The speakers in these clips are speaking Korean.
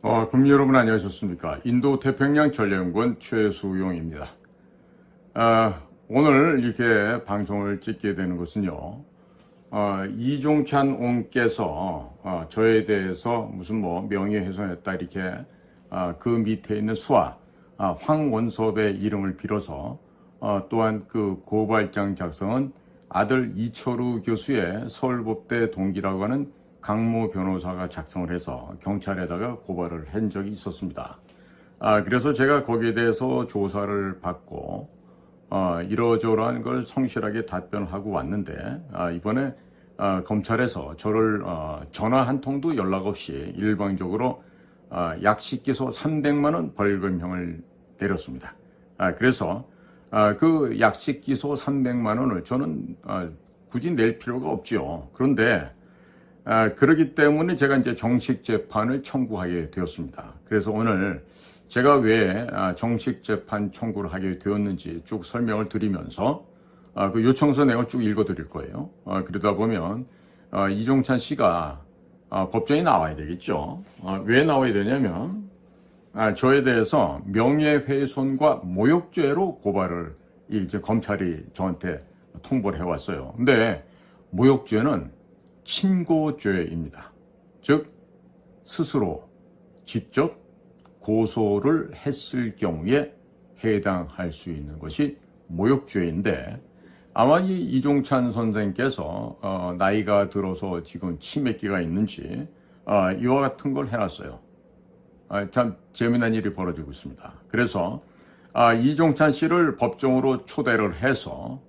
국민 여러분 안녕하셨습니까? 인도 태평양 전략연구원 최수용입니다. 오늘 이렇게 방송을 찍게 되는 것은요, 이종찬 옹께서 저에 대해서 무슨 명예훼손했다 이렇게 그 밑에 있는 수하 황원섭의 이름을 빌어서 또한 그 고발장 작성은 아들 이철우 교수의 서울법대 동기라고 하는 강모 변호사가 작성을 해서 경찰에다가 고발을 한 적이 있었습니다. 그래서 제가 거기에 대해서 조사를 받고 이러저러한 걸 성실하게 답변하고 왔는데 이번에 검찰에서 저를 전화 한 통도 연락 없이 일방적으로 약식기소 300만 원 벌금형을 내렸습니다. 그래서 그 약식기소 300만 원을 저는 굳이 낼 필요가 없죠. 그런데 그렇기 때문에 제가 이제 정식 재판을 청구하게 되었습니다. 그래서 오늘 제가 왜 정식 재판 청구를 하게 되었는지 쭉 설명을 드리면서 그 요청서 내용을 쭉 읽어 드릴 거예요. 그러다 보면 이종찬 씨가 법정에 나와야 되겠죠. 왜 나와야 되냐면 저에 대해서 명예훼손과 모욕죄로 고발을 이제 검찰이 저한테 통보를 해왔어요. 근데 모욕죄는 친고죄입니다. 즉 스스로 직접 고소를 했을 경우에 해당할 수 있는 것이 모욕죄인데 아마 이 이종찬 선생께서 나이가 들어서 지금 치매기가 있는지 이와 같은 걸 해놨어요. 참 재미난 일이 벌어지고 있습니다. 그래서 이종찬 씨를 법정으로 초대를 해서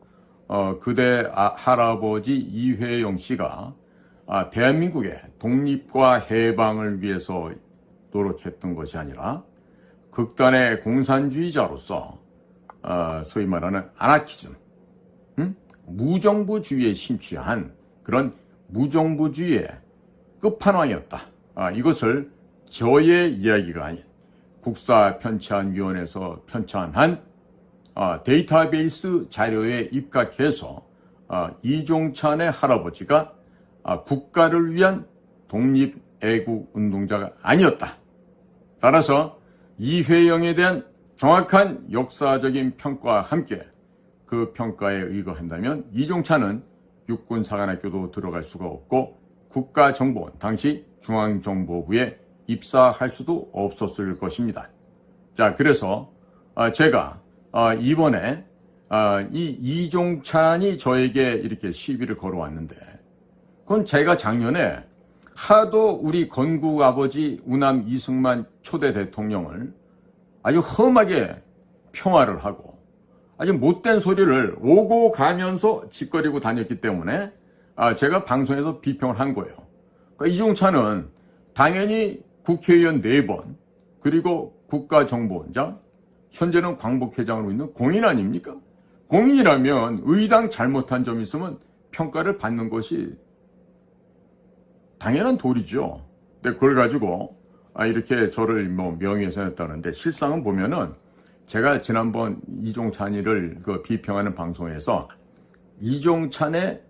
그대 할아버지 이회영 씨가 대한민국의 독립과 해방을 위해서 노력했던 것이 아니라 극단의 공산주의자로서 소위 말하는 아나키즘, 무정부주의에 심취한 그런 무정부주의의 끝판왕이었다. 이것을 저의 이야기가 아닌 국사편찬위원회에서 편찬한 데이터베이스 자료에 입각해서 이종찬의 할아버지가 국가를 위한 독립애국운동자가 아니었다. 따라서 이회영에 대한 정확한 역사적인 평가와 함께 그 평가에 의거한다면 이종찬은 육군사관학교도 들어갈 수가 없고 국가정보원, 당시 중앙정보부에 입사할 수도 없었을 것입니다. 자, 그래서 제가 이번에 이 이종찬이 저에게 이렇게 시비를 걸어왔는데 그건 제가 작년에 하도 우리 건국 아버지 우남 이승만 초대 대통령을 아주 험하게 평화를 하고 아주 못된 소리를 오고 가면서 짓거리고 다녔기 때문에 제가 방송에서 비평을 한 거예요. 그러니까 이종찬은 당연히 국회의원 4번 그리고 국가정보원장 현재는 광복회장으로 있는 공인 아닙니까? 공인이라면 의당 잘못한 점이 있으면 평가를 받는 것이 당연한 도리죠. 근데 그걸 가지고 이렇게 저를 명예훼손했다는데 실상은 보면은 제가 지난번 이종찬이를 비평하는 방송에서 이종찬의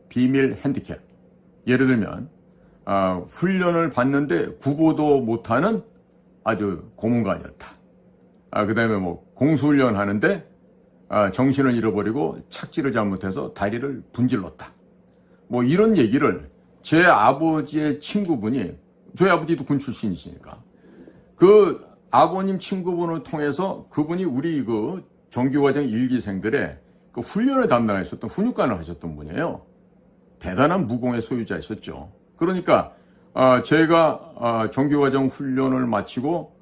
비밀 핸디캡, 예를 들면 훈련을 받는데 구보도 못하는 아주 고문관이었다. 그 다음에 공수훈련 하는데 정신을 잃어버리고 착지를 잘못해서 다리를 분질렀다. 이런 얘기를 제 아버지의 친구분이, 저희 아버지도 군 출신이시니까 그 아버님 친구분을 통해서 그분이 우리 정규과정 1기생들의 그 훈련을 담당하셨던 훈육관을 하셨던 분이에요. 대단한 무공의 소유자이셨죠. 그러니까 제가 정규과정 훈련을 마치고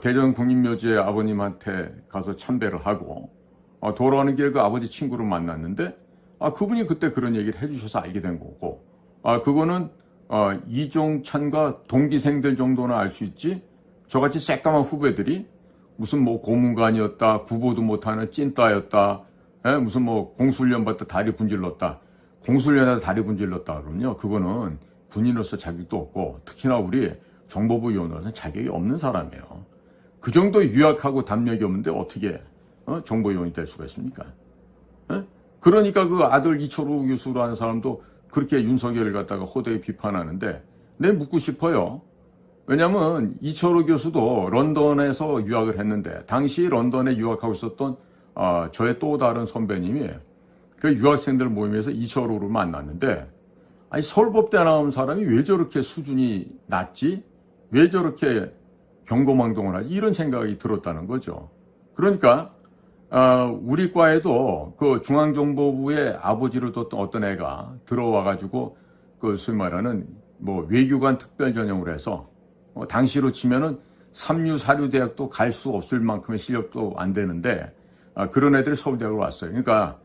대전 국립묘지에 아버님한테 가서 참배를 하고 돌아오는 길에 그 아버지 친구를 만났는데 그분이 그때 그런 얘기를 해주셔서 알게 된 거고 그거는 이종찬과 동기생들 정도는 알 수 있지 저같이 새까만 후배들이 무슨 고문관이었다, 구보도 못하는 찐따였다, 무슨 공수훈련 받다 다리 분질렀다, 공수훈련하다 다리 분질렀다 그러면요, 그거는 군인으로서 자격도 없고 특히나 우리 정보부 요원으로서는 자격이 없는 사람이에요. 그 정도 유약하고 담력이 없는데 어떻게 정보요원이 될 수가 있습니까? 그러니까 그 아들 이철우 교수라는 사람도 그렇게 윤석열을 갖다가 호되게 비판하는데 내 묻고 싶어요. 왜냐하면 이철우 교수도 런던에서 유학을 했는데 당시 런던에 유학하고 있었던 저의 또 다른 선배님이 그 유학생들 모임에서 이철우를 만났는데, 아니 서울법대 나온 사람이 왜 저렇게 수준이 낮지? 왜 저렇게 경거망동을 하지? 이런 생각이 들었다는 거죠. 그러니까 우리 과에도 그 중앙정보부의 아버지를 뒀던 어떤 애가 들어와가지고 그 소위 말하는 뭐 외교관 특별 전형으로 해서 당시로 치면은 삼류 사류 대학도 갈 수 없을 만큼의 실력도 안 되는데 그런 애들이 서울대학으로 왔어요. 그러니까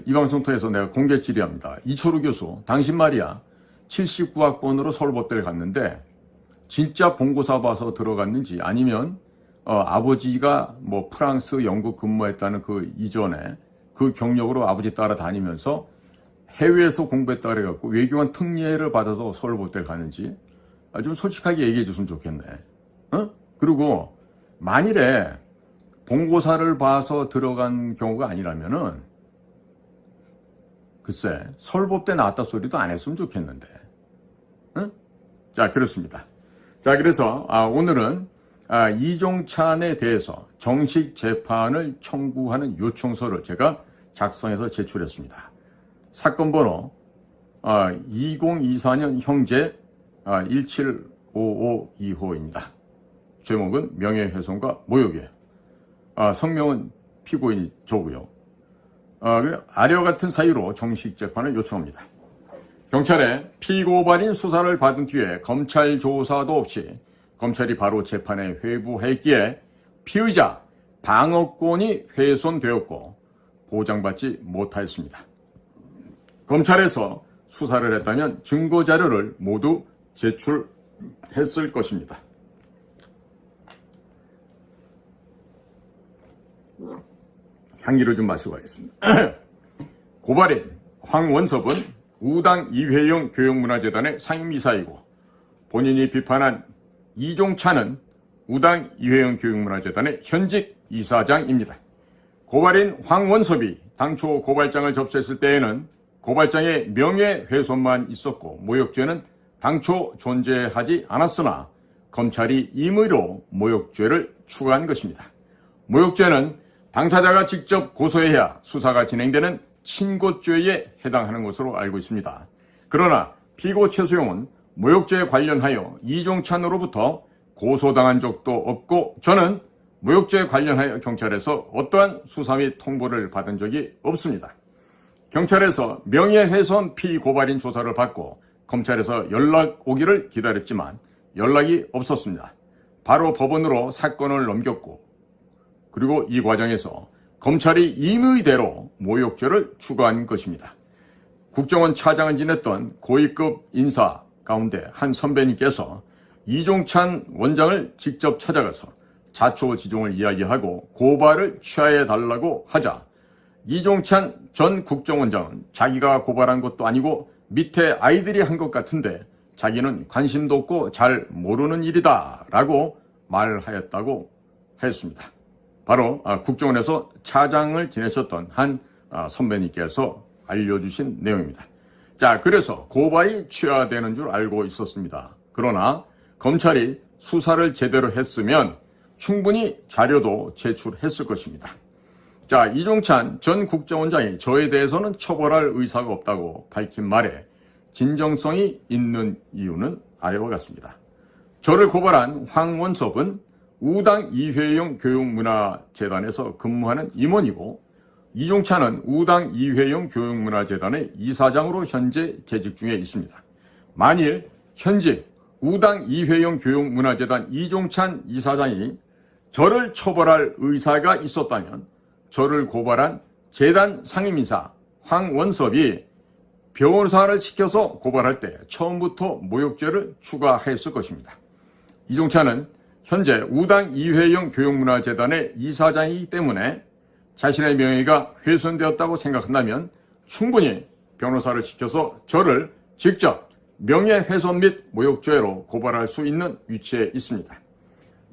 이 방송 통해서 내가 공개 질의합니다. 이철우 교수, 당신 말이야 79학번으로 서울법대를 갔는데 진짜 본고사 봐서 들어갔는지, 아니면 아버지가 뭐 프랑스, 영국 근무했다는 그 이전에 그 경력으로 아버지 따라다니면서 해외에서 공부했다 그래갖고 외교관 특례를 받아서 서울법대를 갔는지 좀 솔직하게 얘기해 줬으면 좋겠네. 그리고 만일에 본고사를 봐서 들어간 경우가 아니라면은 글쎄 서울법대 나왔다 소리도 안 했으면 좋겠는데. 자, 그렇습니다. 자, 그래서 오늘은 이종찬에 대해서 정식 재판을 청구하는 요청서를 제가 작성해서 제출했습니다. 사건 번호 2024년 형제 175525입니다. 제목은 명예훼손과 모욕이에요. 성명은 피고인이 저고요. 아래와 같은 사유로 정식 재판을 요청합니다. 경찰에 피고발인 수사를 받은 뒤에 검찰 조사도 없이 검찰이 바로 재판에 회부했기에 피의자 방어권이 훼손되었고 보장받지 못하였습니다. 검찰에서 수사를 했다면 증거자료를 모두 제출했을 것입니다. 향기를 좀 마시고 가겠습니다. 고발인 황원섭은 우당 이회영 교육문화재단의 상임이사이고, 본인이 비판한 이종찬은 우당 이회영 교육문화재단의 현직 이사장입니다. 고발인 황원섭이 당초 고발장을 접수했을 때에는 고발장에 명예훼손만 있었고 모욕죄는 당초 존재하지 않았으나 검찰이 임의로 모욕죄를 추가한 것입니다. 모욕죄는 당사자가 직접 고소해야 수사가 진행되는 친고죄에 해당하는 것으로 알고 있습니다. 그러나 피고 최수용은 모욕죄에 관련하여 이종찬으로부터 고소당한 적도 없고 저는 모욕죄에 관련하여 경찰에서 어떠한 수사 및 통보를 받은 적이 없습니다. 경찰에서 명예훼손 피고발인 조사를 받고 검찰에서 연락 오기를 기다렸지만 연락이 없었습니다. 바로 법원으로 사건을 넘겼고, 그리고 이 과정에서 검찰이 임의대로 모욕죄를 추가한 것입니다. 국정원 차장을 지냈던 고위급 인사 가운데 한 선배님께서 이종찬 원장을 직접 찾아가서 자초지종을 이야기하고 고발을 취하해달라고 하자 이종찬 전 국정원장은 자기가 고발한 것도 아니고 밑에 아이들이 한 것 같은데 자기는 관심도 없고 잘 모르는 일이다 라고 말하였다고 했습니다. 바로 국정원에서 차장을 지내셨던 한 선배님께서 알려주신 내용입니다. 자, 그래서 고발이 취하되는 줄 알고 있었습니다. 그러나 검찰이 수사를 제대로 했으면 충분히 자료도 제출했을 것입니다. 자, 이종찬 전 국정원장이 저에 대해서는 처벌할 의사가 없다고 밝힌 말에 진정성이 있는 이유는 아래와 같습니다. 저를 고발한 황원섭은 우당 이회영 교육문화재단에서 근무하는 임원이고, 이종찬은 우당 이회영 교육문화재단의 이사장으로 현재 재직 중에 있습니다. 만일 현직 우당 이회영 교육문화재단 이종찬 이사장이 저를 처벌할 의사가 있었다면 저를 고발한 재단 상임이사 황원섭이 변호사를 시켜서 고발할 때 처음부터 모욕죄를 추가했을 것입니다. 이종찬은 현재 우당 이회영 교육문화재단의 이사장이기 때문에 자신의 명예가 훼손되었다고 생각한다면 충분히 변호사를 시켜서 저를 직접 명예훼손 및 모욕죄로 고발할 수 있는 위치에 있습니다.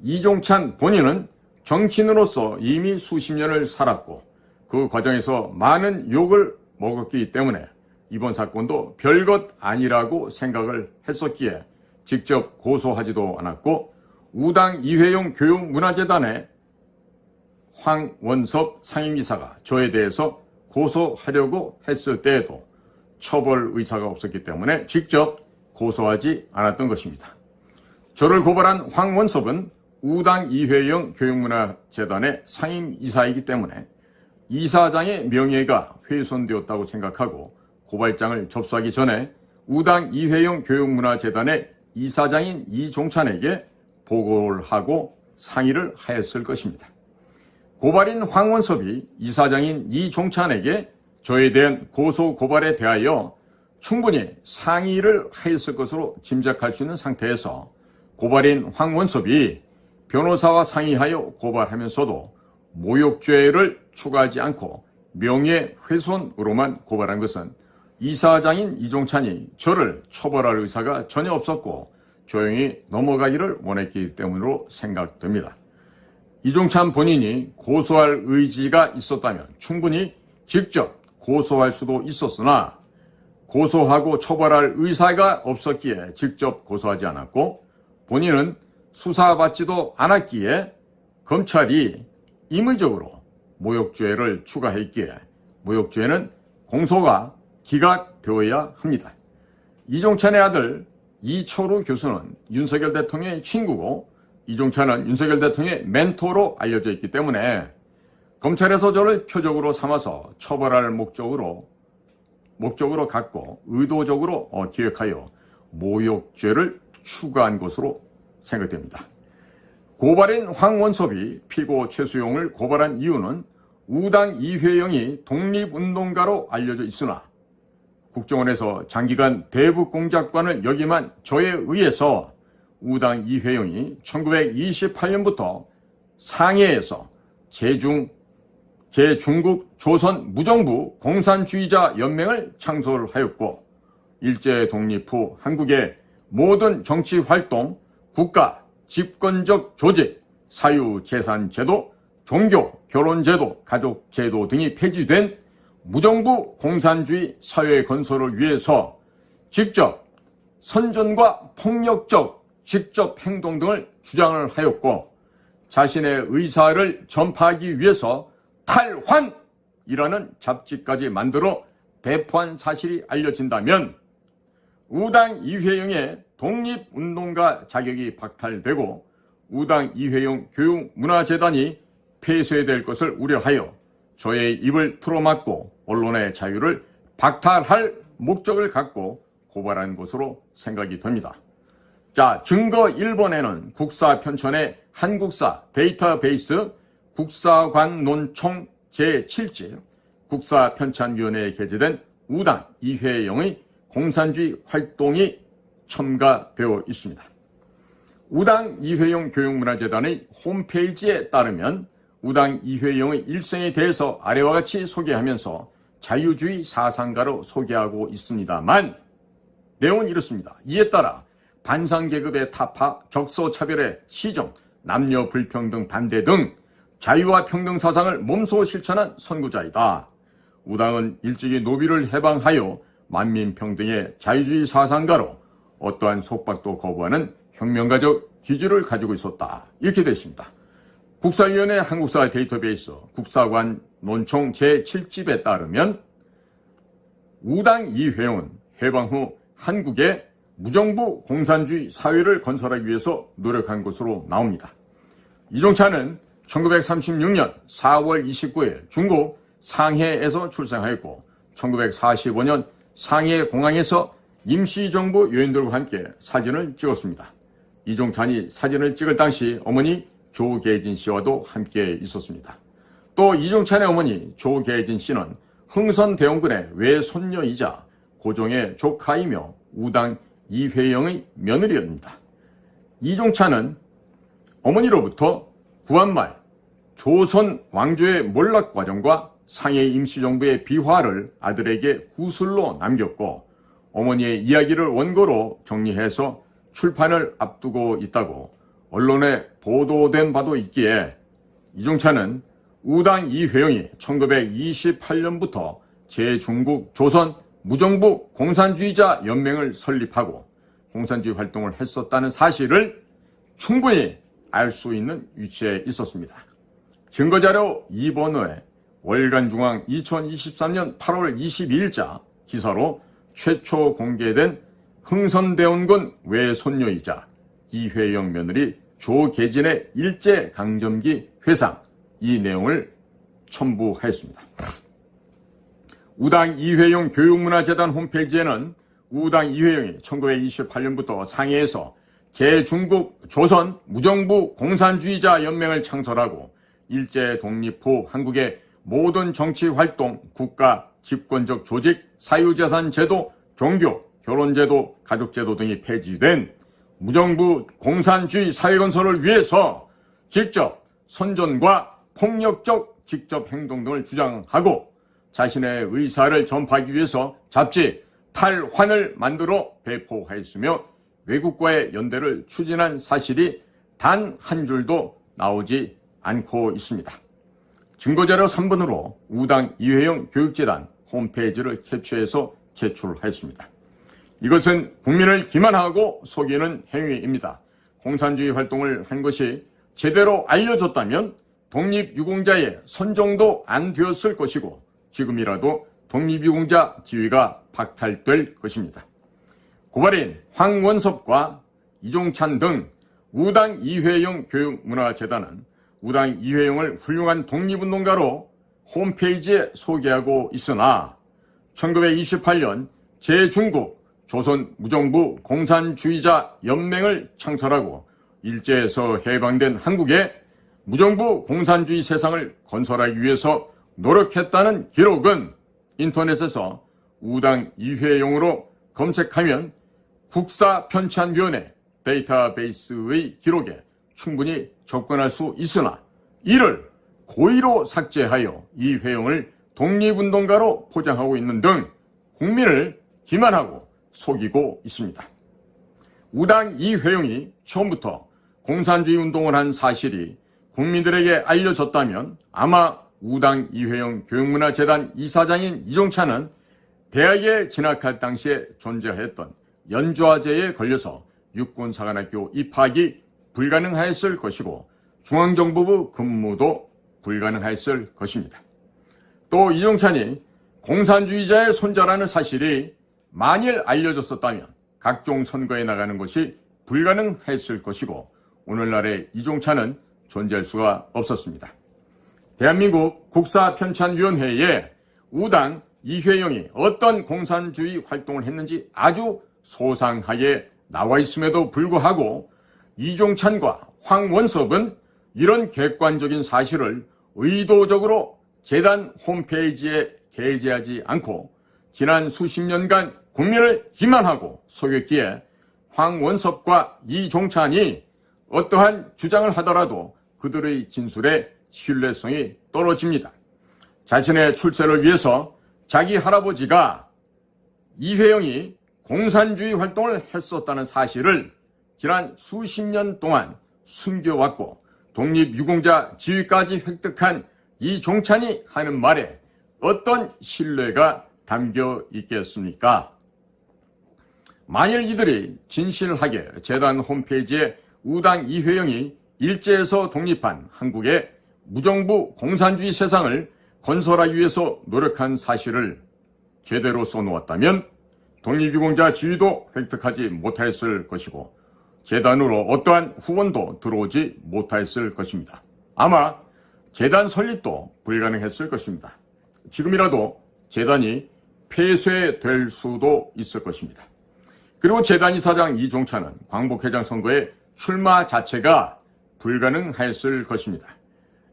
이종찬 본인은 정치인으로서 이미 수십 년을 살았고 그 과정에서 많은 욕을 먹었기 때문에 이번 사건도 별것 아니라고 생각을 했었기에 직접 고소하지도 않았고 우당 이회용 교육문화재단의 황원섭 상임이사가 저에 대해서 고소하려고 했을 때에도 처벌 의사가 없었기 때문에 직접 고소하지 않았던 것입니다. 저를 고발한 황원섭은 우당 이회영 교육문화재단의 상임이사이기 때문에 이사장의 명예가 훼손되었다고 생각하고 고발장을 접수하기 전에 우당 이회영 교육문화재단의 이사장인 이종찬에게 보고를 하고 상의를 하였을 것입니다. 고발인 황원섭이 이사장인 이종찬에게 저에 대한 고소 고발에 대하여 충분히 상의를 하였을 것으로 짐작할 수 있는 상태에서 고발인 황원섭이 변호사와 상의하여 고발하면서도 모욕죄를 추가하지 않고 명예훼손으로만 고발한 것은 이사장인 이종찬이 저를 처벌할 의사가 전혀 없었고 조용히 넘어가기를 원했기 때문으로 생각됩니다. 이종찬 본인이 고소할 의지가 있었다면 충분히 직접 고소할 수도 있었으나 고소하고 처벌할 의사가 없었기에 직접 고소하지 않았고 본인은 수사받지도 않았기에 검찰이 임의적으로 모욕죄를 추가했기에 모욕죄는 공소가 기각되어야 합니다. 이종찬의 아들 이철우 교수는 윤석열 대통령의 친구고 이종찬은 윤석열 대통령의 멘토로 알려져 있기 때문에 검찰에서 저를 표적으로 삼아서 처벌할 목적으로 갖고 의도적으로 기획하여 모욕죄를 추가한 것으로 생각됩니다. 고발인 황원섭이 피고 최수용을 고발한 이유는 우당 이회영이 독립운동가로 알려져 있으나 국정원에서 장기간 대북공작관을 역임한 저에 의해서 우당 이회영이 1928년부터 상해에서 제중국 조선 무정부 공산주의자 연맹을 창설하였고 일제 독립 후 한국의 모든 정치활동, 국가, 집권적 조직, 사유재산제도, 종교, 결혼제도, 가족제도 등이 폐지된 무정부 공산주의 사회 건설을 위해서 직접 선전과 폭력적 직접 행동 등을 주장을 하였고 자신의 의사를 전파하기 위해서 탈환이라는 잡지까지 만들어 배포한 사실이 알려진다면 우당 이회영의 독립운동가 자격이 박탈되고 우당 이회영 교육문화재단이 폐쇄될 것을 우려하여 저의 입을 틀어막고 언론의 자유를 박탈할 목적을 갖고 고발한 것으로 생각이 됩니다. 자, 증거 1번에는 국사 편찬의 한국사 데이터베이스 국사관논총 제7지 국사편찬위원회에 게재된 우당 이회영의 공산주의 활동이 첨가되어 있습니다. 우당 이회영 교육문화재단의 홈페이지에 따르면 우당 이회영의 일생에 대해서 아래와 같이 소개하면서 자유주의 사상가로 소개하고 있습니다만 내용은 이렇습니다. 이에 따라 반상계급의 타파, 적소차별의 시정, 남녀 불평등 반대 등 자유와 평등 사상을 몸소 실천한 선구자이다. 우당은 일찍이 노비를 해방하여 만민평등의 자유주의 사상가로 어떠한 속박도 거부하는 혁명가적 기질을 가지고 있었다. 이렇게 되어 있습니다. 국사위원회 한국사 데이터베이스 국사관 논총 제7집에 따르면 우당 이회영은 해방 후 한국의 무정부 공산주의 사회를 건설하기 위해서 노력한 것으로 나옵니다. 이종찬은 1936년 4월 29일 중국 상해에서 출생하였고 1945년 상해 공항에서 임시정부 요인들과 함께 사진을 찍었습니다. 이종찬이 사진을 찍을 당시 어머니 조계진 씨와도 함께 있었습니다. 또 이종찬의 어머니 조계진 씨는 흥선대원군의 외손녀이자 고종의 조카이며 우당 이회영의 며느리입니다. 이종찬은 어머니로부터 구한말 조선 왕조의 몰락 과정과 상해 임시정부의 비화를 아들에게 구술로 남겼고 어머니의 이야기를 원고로 정리해서 출판을 앞두고 있다고 언론에 보도된 바도 있기에 이종찬은 우당 이회영이 1928년부터 제중국 조선 무정부 공산주의자 연맹을 설립하고 공산주의 활동을 했었다는 사실을 충분히 알 수 있는 위치에 있었습니다. 증거자료 2번호에 월간중앙 2023년 8월 22일자 기사로 최초 공개된 흥선대원군 외손녀이자 이회영 며느리 조계진의 일제강점기 회상, 이 내용을 첨부하였습니다. 우당 이회영 교육문화재단 홈페이지에는 우당 이회영이 1928년부터 상해에서 제중국 조선 무정부 공산주의자 연맹을 창설하고 일제 독립 후 한국의 모든 정치활동, 국가, 집권적 조직, 사유재산 제도, 종교, 결혼제도, 가족제도 등이 폐지된 무정부 공산주의 사회건설을 위해서 직접 선전과 폭력적 직접 행동 등을 주장하고 자신의 의사를 전파하기 위해서 잡지 탈환을 만들어 배포하였으며 외국과의 연대를 추진한 사실이 단 한 줄도 나오지 않고 있습니다. 증거자료 3번으로 우당 이회영 교육재단 홈페이지를 캡처해서 제출하였습니다. 이것은 국민을 기만하고 속이는 행위입니다. 공산주의 활동을 한 것이 제대로 알려졌다면 독립유공자의 선정도 안 되었을 것이고 지금이라도 독립유공자 지위가 박탈될 것입니다. 고발인 황원섭과 이종찬 등 우당 이회영 교육문화재단은 우당 이회영을 훌륭한 독립운동가로 홈페이지에 소개하고 있으나 1928년 제중국 조선 무정부 공산주의자 연맹을 창설하고 일제에서 해방된 한국의 무정부 공산주의 세상을 건설하기 위해서 노력했다는 기록은 인터넷에서 우당 이회영으로 검색하면 국사편찬위원회 데이터베이스의 기록에 충분히 접근할 수 있으나 이를 고의로 삭제하여 이회영을 독립운동가로 포장하고 있는 등 국민을 기만하고 속이고 있습니다. 우당 이회영이 처음부터 공산주의 운동을 한 사실이 국민들에게 알려졌다면 아마 우당 이회영 교육문화재단 이사장인 이종찬은 대학에 진학할 당시에 존재했던 연좌제에 걸려서 육군사관학교 입학이 불가능하였을 것이고 중앙정보부 근무도 불가능하였을 것입니다. 또 이종찬이 공산주의자의 손자라는 사실이 만일 알려졌었다면 각종 선거에 나가는 것이 불가능했을 것이고 오늘날의 이종찬은 존재할 수가 없었습니다. 대한민국 국사편찬위원회에 우당 이회영이 어떤 공산주의 활동을 했는지 아주 소상하게 나와 있음에도 불구하고 이종찬과 황원섭은 이런 객관적인 사실을 의도적으로 재단 홈페이지에 게재하지 않고 지난 수십 년간 국민을 기만하고 속였기에 황원섭과 이종찬이 어떠한 주장을 하더라도 그들의 진술에 신뢰성이 떨어집니다. 자신의 출세를 위해서 자기 할아버지가 이회영이 공산주의 활동을 했었다는 사실을 지난 수십 년 동안 숨겨왔고 독립유공자 지위까지 획득한 이종찬이 하는 말에 어떤 신뢰가 담겨 있겠습니까? 만일 이들이 진실하게 재단 홈페이지에 우당 이회영이 일제에서 독립한 한국의 무정부 공산주의 세상을 건설하기 위해서 노력한 사실을 제대로 써놓았다면 독립유공자 지위도 획득하지 못하였을 것이고 재단으로 어떠한 후원도 들어오지 못하였을 것입니다. 아마 재단 설립도 불가능했을 것입니다. 지금이라도 재단이 폐쇄될 수도 있을 것입니다. 그리고 재단 이사장 이종찬은 광복회장 선거에 출마 자체가 불가능하였을 것입니다.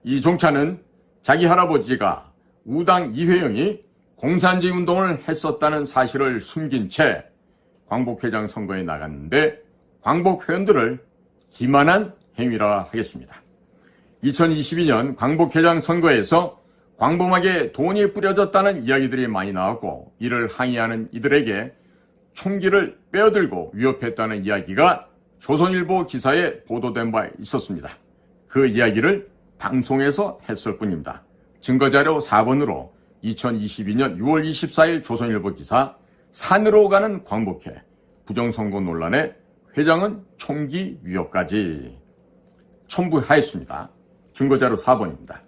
이종찬은 자기 할아버지가 우당 이회영이 공산주의 운동을 했었다는 사실을 숨긴 채 광복회장 선거에 나갔는데 광복회원들을 기만한 행위라 하겠습니다. 2022년 광복회장 선거에서 광범하게 돈이 뿌려졌다는 이야기들이 많이 나왔고 이를 항의하는 이들에게 총기를 빼어들고 위협했다는 이야기가 조선일보 기사에 보도된 바 있었습니다. 그 이야기를 방송에서 했을 뿐입니다. 증거자료 4번으로 2022년 6월 24일 조선일보 기사 산으로 가는 광복회 부정선거 논란에 회장은 총기 위협까지 첨부하였습니다. 증거자료 4번입니다.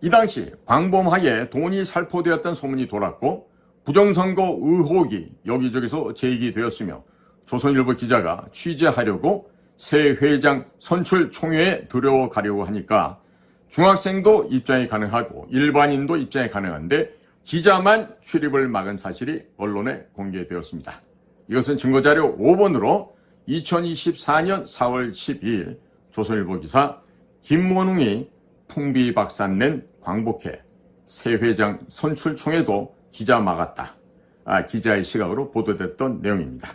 이 당시 광범하게 돈이 살포되었던 소문이 돌았고 부정선거 의혹이 여기저기서 제기되었으며 조선일보 기자가 취재하려고 새 회장 선출 총회에 들어가려고 하니까 중학생도 입장이 가능하고 일반인도 입장이 가능한데 기자만 출입을 막은 사실이 언론에 공개되었습니다. 이것은 증거자료 5번으로 2024년 4월 12일 조선일보 기사 김원웅이 풍비박산낸 광복회 새 회장 선출총회도 기자 막았다. 기자의 시각으로 보도됐던 내용입니다.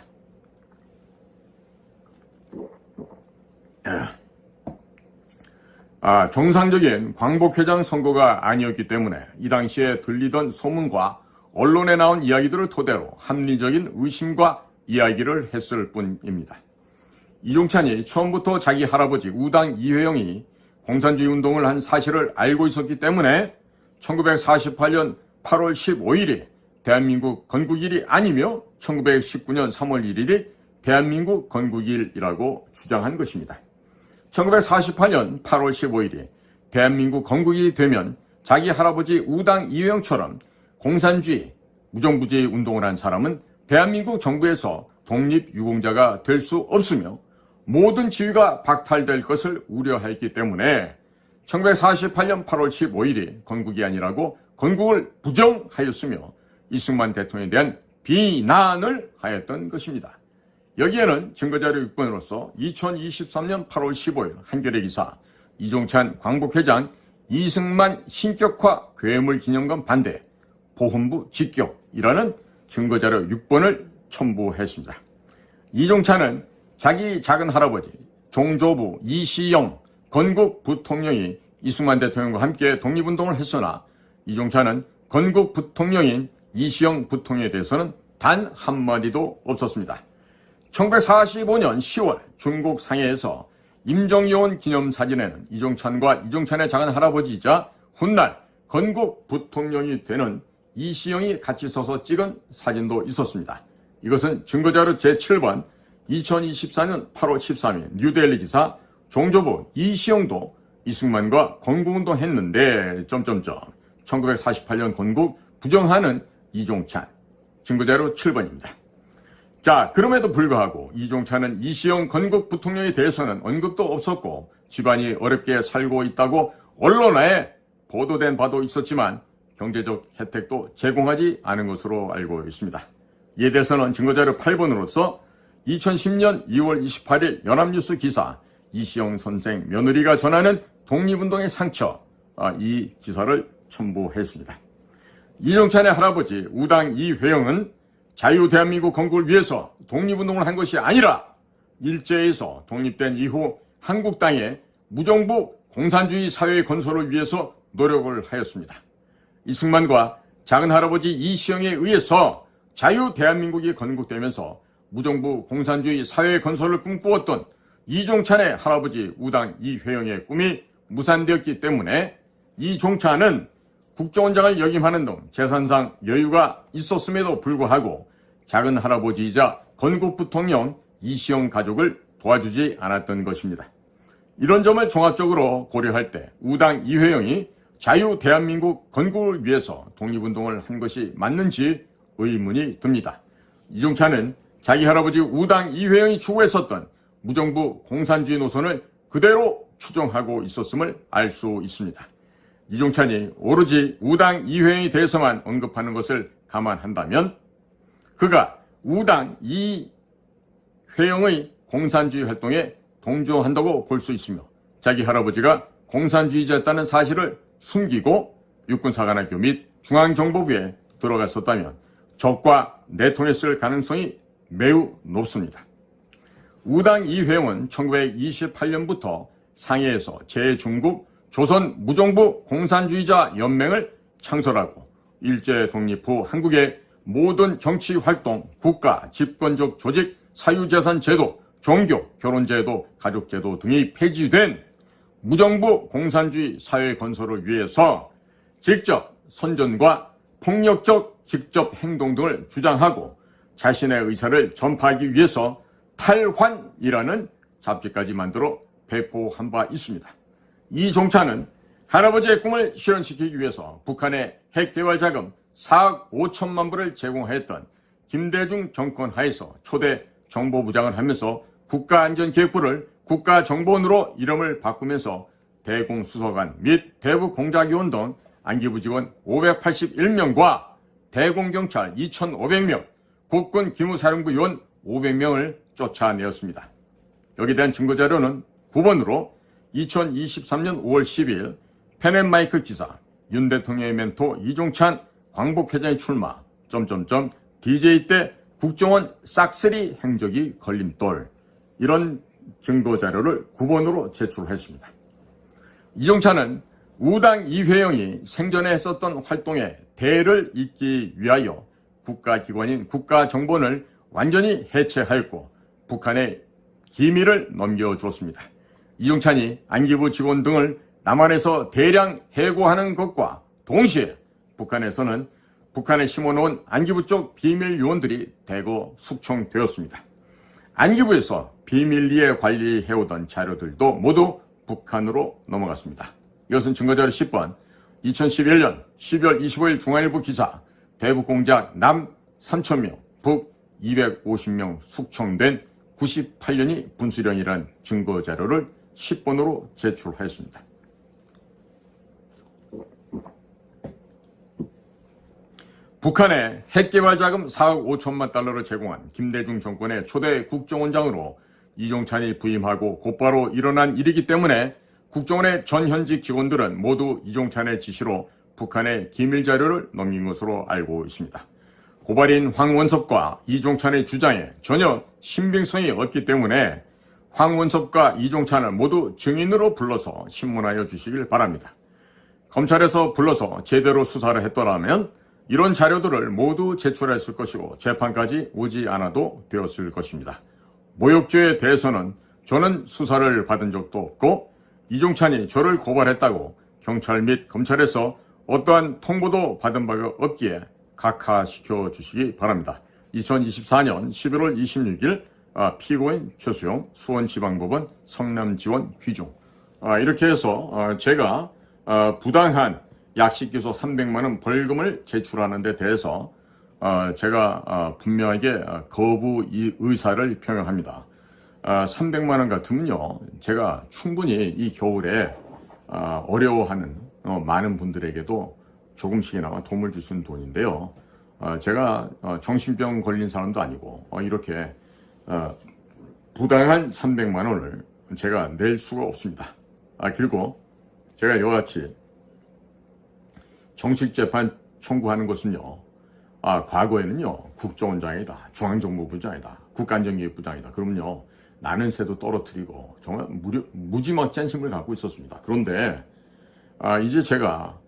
정상적인 광복회장 선거가 아니었기 때문에 이 당시에 들리던 소문과 언론에 나온 이야기들을 토대로 합리적인 의심과 이야기를 했을 뿐입니다. 이종찬이 처음부터 자기 할아버지 우당 이회영이 공산주의 운동을 한 사실을 알고 있었기 때문에 1948년 8월 15일이 대한민국 건국일이 아니며 1919년 3월 1일이 대한민국 건국일이라고 주장한 것입니다. 1948년 8월 15일이 대한민국 건국이 되면 자기 할아버지 우당 이회영처럼 공산주의, 무정부주의 운동을 한 사람은 대한민국 정부에서 독립유공자가 될 수 없으며 모든 지위가 박탈될 것을 우려했기 때문에 1948년 8월 15일이 건국이 아니라고 건국을 부정하였으며 이승만 대통령에 대한 비난을 하였던 것입니다. 여기에는 증거자료 6번으로서 2023년 8월 15일 한겨레 기사 이종찬 광복회장 이승만 신격화 괴물기념관 반대 보훈부 직격이라는 증거자료 6번을 첨부했습니다. 이종찬은 자기 작은 할아버지 종조부 이시영 건국 부통령이 이승만 대통령과 함께 독립운동을 했으나 이종찬은 건국 부통령인 이시영 부통령에 대해서는 단 한마디도 없었습니다. 1945년 10월 중국 상해에서 임정요원 기념사진에는 이종찬과 이종찬의 작은 할아버지이자 훗날 건국 부통령이 되는 이시영이 같이 서서 찍은 사진도 있었습니다. 이것은 증거자료 제7번 2024년 8월 13일 뉴델리 기사 종조부 이시영도 이승만과 건국운동 했는데 1948년 건국 부정하는 이종찬 증거자료 7번입니다. 자, 그럼에도 불구하고 이종찬은 이시영 건국 부통령에 대해서는 언급도 없었고 집안이 어렵게 살고 있다고 언론에 보도된 바도 있었지만 경제적 혜택도 제공하지 않은 것으로 알고 있습니다. 이에 대해서는 증거자료 8번으로서 2010년 2월 28일 연합뉴스 기사 이시영 선생 며느리가 전하는 독립운동의 상처 이 기사를 첨부했습니다. 이종찬의 할아버지 우당 이회영은 자유대한민국 건국을 위해서 독립운동을 한 것이 아니라 일제에서 독립된 이후 한국 땅에 무정부 공산주의 사회의 건설을 위해서 노력을 하였습니다. 이승만과 작은할아버지 이시영에 의해서 자유대한민국이 건국되면서 무정부 공산주의 사회의 건설을 꿈꾸었던 이종찬의 할아버지 우당 이회영의 꿈이 무산되었기 때문에 이종찬은 국정원장을 역임하는 등 재산상 여유가 있었음에도 불구하고 작은 할아버지이자 건국 부통령 이시영 가족을 도와주지 않았던 것입니다. 이런 점을 종합적으로 고려할 때 우당 이회영이 자유 대한민국 건국을 위해서 독립운동을 한 것이 맞는지 의문이 듭니다. 이종찬은 자기 할아버지 우당 이회영이 추구했었던 무정부 공산주의 노선을 그대로 추종하고 있었음을 알 수 있습니다. 이종찬이 오로지 우당 이회영에 대해서만 언급하는 것을 감안한다면 그가 우당 이회영의 공산주의 활동에 동조한다고 볼 수 있으며 자기 할아버지가 공산주의자였다는 사실을 숨기고 육군사관학교 및 중앙정보부에 들어갔었다면 적과 내통했을 가능성이 매우 높습니다. 우당 이회영은 1928년부터 상해에서 제중국 조선 무정부 공산주의자 연맹을 창설하고 일제 독립 후 한국의 모든 정치 활동, 국가, 집권적 조직, 사유재산 제도, 종교, 결혼제도, 가족제도 등이 폐지된 무정부 공산주의 사회 건설을 위해서 직접 선전과 폭력적 직접 행동 등을 주장하고 자신의 의사를 전파하기 위해서 탈환이라는 잡지까지 만들어 배포한 바 있습니다. 이종찬은 할아버지의 꿈을 실현시키기 위해서 북한의 핵개발 자금 4억 5천만 불을 제공하였던 김대중 정권 하에서 초대 정보부장을 하면서 국가안전기획부를 국가정보원으로 이름을 바꾸면서 대공수사관 및 대북공작위원 등 안기부 직원 581명과 대공경찰 2,500명, 국군 기무사령부 요원 500명을 쫓아내었습니다. 여기에 대한 증거자료는 9번으로 2023년 5월 10일 펜앤마이크 기사, 윤 대통령의 멘토 이종찬 광복회장의 출마, DJ 때 국정원 싹쓸이 행적이 걸림돌, 이런 증거자료를 9번으로 제출했습니다. 이종찬은 우당 이회영이 생전에 했었던 활동에 대를 잇기 위하여 국가기관인 국가정보원을 완전히 해체하였고 북한의 기밀을 넘겨주었습니다. 이종찬이 안기부 직원 등을 남한에서 대량 해고하는 것과 동시에 북한에서는 북한에 심어놓은 안기부 쪽 비밀 요원들이 대거 숙청되었습니다. 안기부에서 비밀리에 관리해오던 자료들도 모두 북한으로 넘어갔습니다. 이것은 증거자료 10번, 2011년 12월 25일 중앙일보 기사, 대북공작 남 3,000명, 북 250명 숙청된 98년이 분수령이라는 증거자료를 10번으로 제출하였습니다. 북한에 핵개발 자금 4억 5천만 달러를 제공한 김대중 정권의 초대 국정원장으로 이종찬이 부임하고 곧바로 일어난 일이기 때문에 국정원의 전 현직 직원들은 모두 이종찬의 지시로 북한의 기밀자료를 넘긴 것으로 알고 있습니다. 고발인 황원섭과 이종찬의 주장에 전혀 신빙성이 없기 때문에 황원섭과 이종찬을 모두 증인으로 불러서 신문하여 주시길 바랍니다. 검찰에서 불러서 제대로 수사를 했더라면 이런 자료들을 모두 제출했을 것이고 재판까지 오지 않아도 되었을 것입니다. 모욕죄에 대해서는 저는 수사를 받은 적도 없고 이종찬이 저를 고발했다고 경찰 및 검찰에서 어떠한 통보도 받은 바가 없기에 각하시켜 주시기 바랍니다. 2024년 11월 26일 피고인 최수영, 수원지방법원 성남지원 귀중. 이렇게 해서 제가 부당한 약식기소 300만 원 벌금을 제출하는 데 대해서 제가 분명하게 거부 의사를 표명합니다. 300만 원 같으면요, 제가 충분히 이 겨울에 어려워하는 많은 분들에게도 조금씩이나마 도움을 줄 수 있는 돈인데요. 제가 정신병 걸린 사람도 아니고 이렇게 부당한 300만 원을 제가 낼 수가 없습니다. 그리고 제가 이와 같이 정식 재판 청구하는 것은요, 과거에는요, 국정원장이다, 중앙정보부장이다, 국가안전기획부장이다. 그러면요, 나는 새도 떨어뜨리고 정말 무지막지한 힘을 갖고 있었습니다. 그런데 이제 제가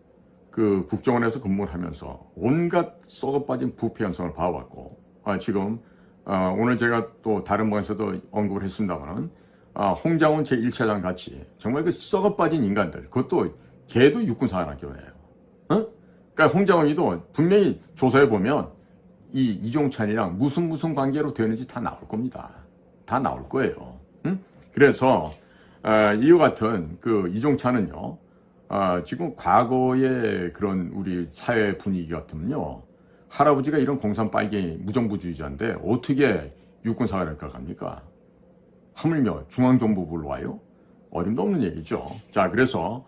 그 국정원에서 근무를 하면서 온갖 썩어빠진 부패 현상을 봐왔고, 지금 오늘 제가 또 다른 방에서도 언급을 했습니다만, 홍장훈 제1차장 같이 정말 그 썩어빠진 인간들, 그것도 걔도 육군사관학교예요. 그러니까 홍장훈이도 분명히 조사해보면 이 이종찬이랑 무슨 관계로 되는지 다 나올 겁니다. 다 나올 거예요. 그래서 이와 같은 그 이종찬은요, 지금 과거의 그런 우리 사회 분위기 같으면요, 할아버지가 이런 공산 빨갱이 무정부주의자인데 어떻게 육군사관학과 갑니까? 하물며 중앙정보부로 와요? 어림도 없는 얘기죠. 자, 그래서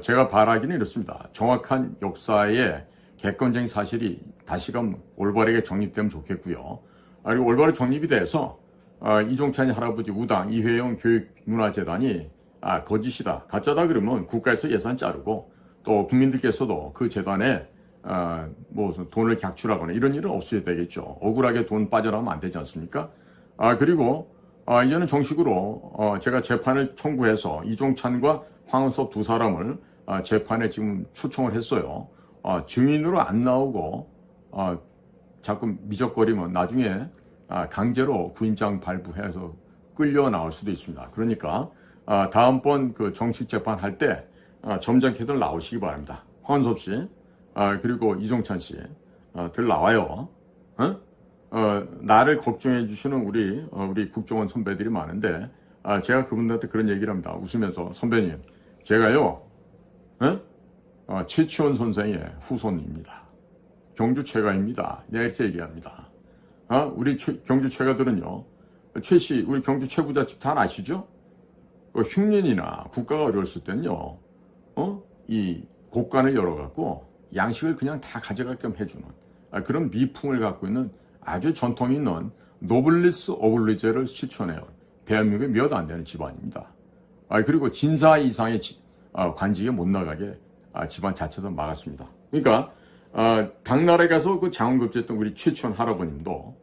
제가 바라기는 이렇습니다. 정확한 역사의 객관적인 사실이 다시금 올바르게 정립되면 좋겠고요. 그리고 올바르게 정립이 돼서 이종찬이 할아버지 우당 이회영 교육문화재단이 거짓이다, 가짜다 그러면 국가에서 예산 자르고 또 국민들께서도 그 재단에 뭐 돈을 객출하거나 이런 일은 없어야 되겠죠. 억울하게 돈 빠져나오면 안 되지 않습니까? 그리고 이제는 정식으로 제가 재판을 청구해서 이종찬과 황원섭 두 사람을 재판에 지금 초청을 했어요. 증인으로 안 나오고 자꾸 미적거리면 나중에 강제로 구인장 발부해서 끌려 나올 수도 있습니다. 그러니까 다음번 그 정식 재판 할 때 점잖게들 나오시기 바랍니다. 황원섭 씨, 그리고 이종찬 씨, 들 나와요. 나를 걱정해 주시는 우리 국정원 선배들이 많은데, 제가 그분들한테 그런 얘기를 합니다. 웃으면서, 선배님, 제가요, 최치원 선생의 후손입니다. 경주 최가입니다. 내가 이렇게 얘기합니다. 우리 경주 최가들은요, 최씨, 우리 경주 최부잣집 잘 아시죠? 흉년이나 국가가 어려웠을 때는요, 이 곡간을 열어갖고 양식을 그냥 다 가져가게끔 해주는 그런 미풍을 갖고 있는 아주 전통 있는 노블리스 오블리제를 실천해요. 대한민국에 몇 안 되는 집안입니다. 그리고 진사 이상의 관직에 못 나가게 집안 자체도 막았습니다. 그러니까 당나라에 가서 그 장원급제했던 우리 최치원 할아버님도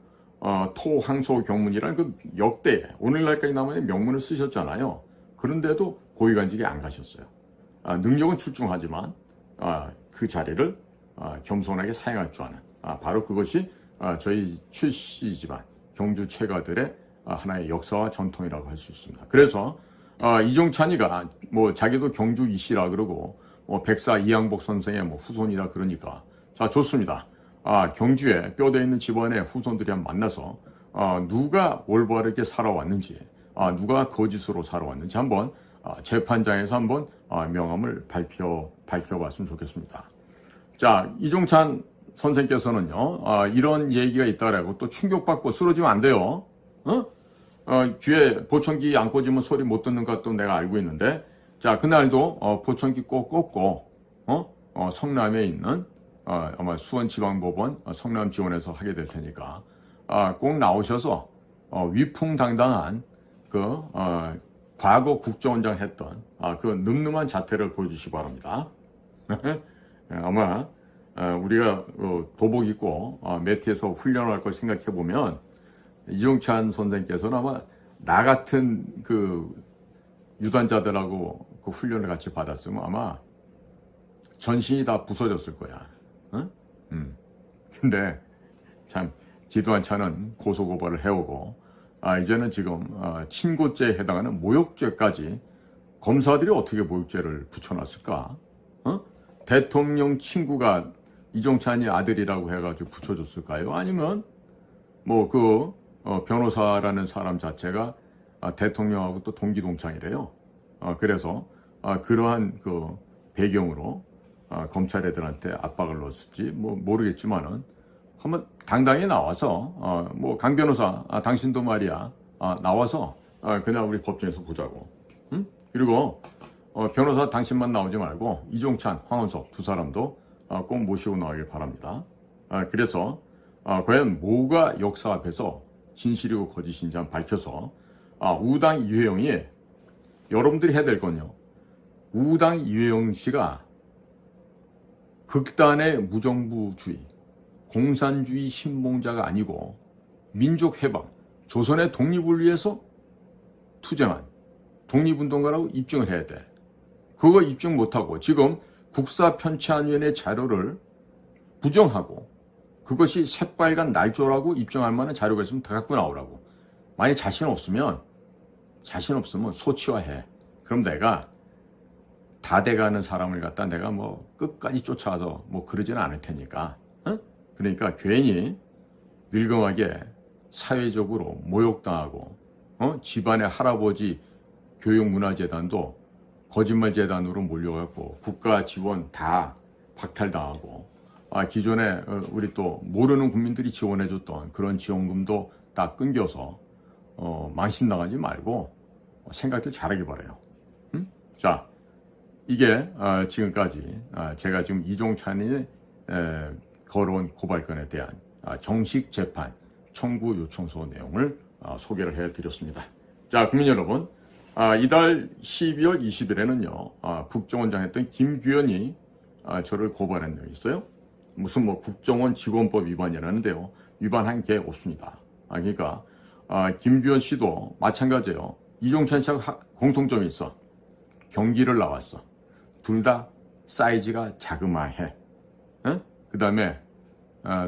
토항소 경문이라는 그 역대 오늘날까지 남은 명문을 쓰셨잖아요. 그런데도 고위관직에 안 가셨어요. 능력은 출중하지만 그 자리를 겸손하게 사용할 줄 아는 바로 그것이 저희 최씨 집안 경주 최가들의 하나의 역사와 전통이라고 할 수 있습니다. 그래서 이종찬이가 뭐 자기도 경주 이씨라 그러고 뭐 백사 이양복 선생의 뭐 후손이라 그러니까 자 좋습니다. 경주에 뼈대 있는 집안의 후손들이 한번 만나서 누가 올바르게 살아왔는지 누가 거짓으로 살아왔는지 한번 재판장에서 한번 명함을 밝혀봤으면 좋겠습니다. 자, 이종찬 선생께서는요, 이런 얘기가 있다라고 또 충격받고 쓰러지면 안 돼요. 귀에 보청기 안 꽂으면 소리 못 듣는 것도 내가 알고 있는데, 자, 그날도 보청기 꼭 꽂고, 성남에 있는 아마 수원지방법원 성남지원에서 하게 될 테니까 꼭 나오셔서 위풍당당한 그 과거 국정원장 했던 그 늠름한 자태를 보여주시기 바랍니다. 아마 우리가 도복 입고 매트에서 훈련을 할 걸 생각해 보면 이종찬 선생께서는 아마 나 같은 그 유단자들하고 그 훈련을 같이 받았으면 아마 전신이 다 부서졌을 거야. 근데 참 기도한 차는 고소고발을 해오고 이제는 지금 친고죄에 해당하는 모욕죄까지 검사들이 어떻게 모욕죄를 붙여놨을까? 대통령 친구가 이종찬이 아들이라고 해가지고 붙여줬을까요? 아니면 뭐 그 변호사라는 사람 자체가 대통령하고 또 동기동창이래요. 그래서 그러한 그 배경으로 검찰 애들한테 압박을 넣었을지 뭐 모르겠지만은 한번 당당히 나와서 뭐 강 변호사 당신도 말이야 나와서 그냥 우리 법정에서 보자고. 응? 그리고 변호사 당신만 나오지 말고 이종찬, 황원석 두 사람도 꼭 모시고 나오길 바랍니다. 그래서 과연 뭐가 역사 앞에서 진실이고 거짓인지 한번 밝혀서 우당 이회영이 여러분들이 해야 될 건요. 우당 이회영 씨가 극단의 무정부주의, 공산주의 신봉자가 아니고 민족해방, 조선의 독립을 위해서 투쟁한 독립운동가라고 입증을 해야 돼. 그거 입증 못하고 지금 국사편찬위원회 자료를 부정하고 그것이 새빨간 날조라고 입증할 만한 자료가 있으면 다 갖고 나오라고. 만약 자신 없으면 소치화해. 그럼 내가 다 돼가는 사람을 갖다 내가 뭐 끝까지 쫓아와서 뭐 그러지는 않을 테니까. 그러니까 괜히 늙음하게 사회적으로 모욕당하고 집안의 할아버지 교육문화재단도 거짓말재단으로 몰려갖고 국가 지원 다 박탈당하고 기존에 우리 또 모르는 국민들이 지원해줬던 그런 지원금도 다 끊겨서 망신당하지 말고 생각들 잘하기 바라요. 자, 이게 지금까지 제가 지금 이종찬이 걸어온 고발건에 대한 정식 재판 청구 요청서 내용을 소개를 해드렸습니다. 자, 국민 여러분, 이달 12월 20일에는요 국정원장 했던 김규현이 저를 고발한 적이 있어요. 무슨 뭐 국정원 직원법 위반이라는데요, 위반한 게 없습니다. 그러니까 김규현 씨도 마찬가지예요. 이종찬 씨하고 공통점이 있어. 경기를 나왔어. 둘 다 사이즈가 자그마해. 그 다음에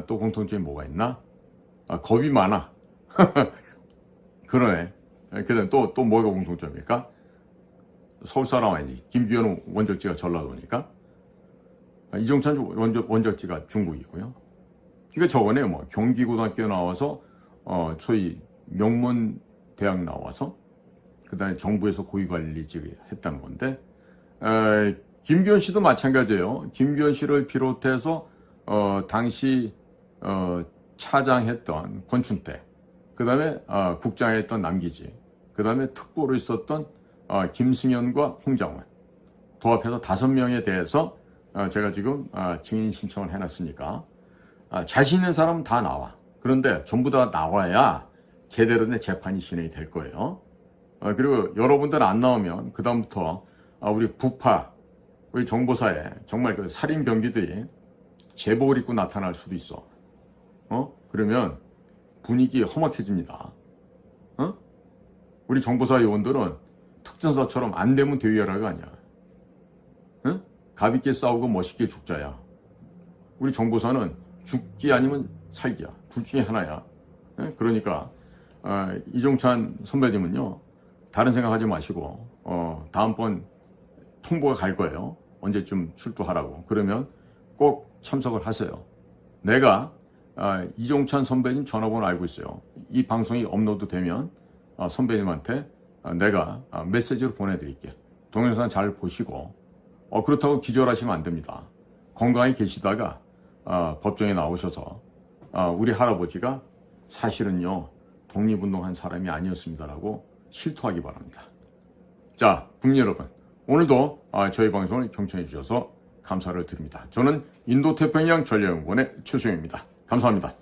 또 공통점이 뭐가 있나? 겁이 많아. 그러네. 그 다음에 또 뭐가 공통점일까? 서울 사람 아니지. 김규현은 원적지가 전라도니까. 이종찬 원적지가 중국이고요. 그러니까 저번에 뭐 경기고등학교 나와서 소위 명문 대학 나와서 그다음에 정부에서 고위관리직 했다는 건데 김기현 씨도 마찬가지예요. 김기현 씨를 비롯해서 당시 차장했던 권춘태, 그다음에 국장했던 남기지, 그다음에 특보로 있었던 김승현과 홍장원 도합해서 5명에 대해서 제가 지금 증인 신청을 해놨으니까 자신 있는 사람은 다 나와. 그런데 전부 다 나와야 제대로 된 재판이 진행이 될 거예요. 그리고 여러분들 안 나오면 그 다음부터 우리 부파, 우리 정보사에 정말 그 살인 병기들이 제복을 입고 나타날 수도 있어. 그러면 분위기 험악해집니다. 우리 정보사 요원들은 특전사처럼 안 되면 대위하라가 아니야. 가볍게 싸우고 멋있게 죽자야. 우리 정보사는 죽기 아니면 살기야. 둘 중에 하나야. 그러니까 이종찬 선배님은요, 다른 생각하지 마시고 다음번 통보가 갈 거예요. 언제쯤 출두하라고. 그러면 꼭 참석을 하세요. 내가 이종찬 선배님 전화번호 알고 있어요. 이 방송이 업로드 되면 선배님한테 내가 메시지로 보내드릴게. 동영상 잘 보시고 그렇다고 기절하시면 안 됩니다. 건강히 계시다가 법정에 나오셔서 우리 할아버지가 사실은요 독립운동한 사람이 아니었습니다라고 실토하기 바랍니다. 자, 국민 여러분, 오늘도 저희 방송을 경청해 주셔서 감사를 드립니다. 저는 인도태평양 전략연구원의 최수영입니다. 감사합니다.